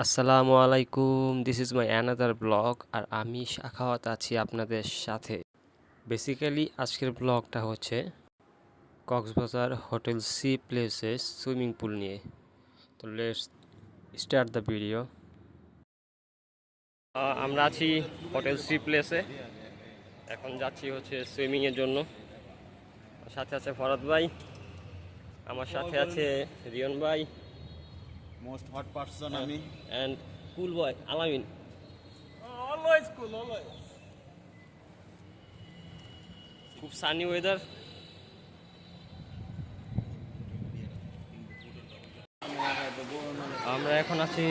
আসসালামু আলাইকুম, this is my another blog. আর আমি সাখাওয়াত আছি আপনাদের সাথে। বেসিক্যালি আজকের ব্লগটা হচ্ছে Cox's Bazar hotel sea places swimming pool নিয়ে। তো লেটস স্টার্ট দ্য ভিডিও। আমরা আছি হোটেল সি প্লেসে, এখন যাচ্ছি হচ্ছে সুইমিংয়ের জন্য। সাথে আছে ফরাদ ভাই, আমার সাথে আছে রিয়ন ভাই, মোস্ট হট পারসন আমি, অ্যান্ড কুল বয় আলামিন। অলওয়েজ কুল, অলওয়েজ। খুব সানি ওয়েদার। আমরা এখন আছি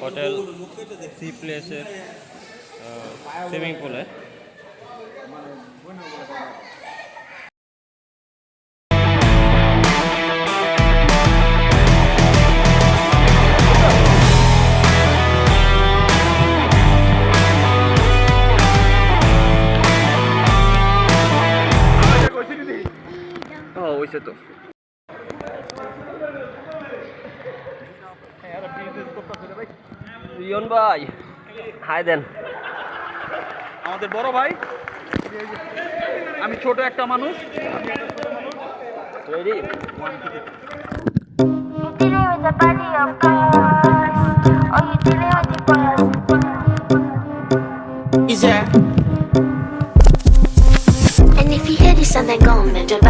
হোটেল সি প্লেসের সুইমিং পুলে। ওইসে তো রিয়ন ভাই, হাই দেন। আমাদের বড় ভাই, আমি ছোট একটা মানুষ। Ready? Dealing with the body of cars, or you dealing with the bus? And if you hear this sound, then go on, man, jump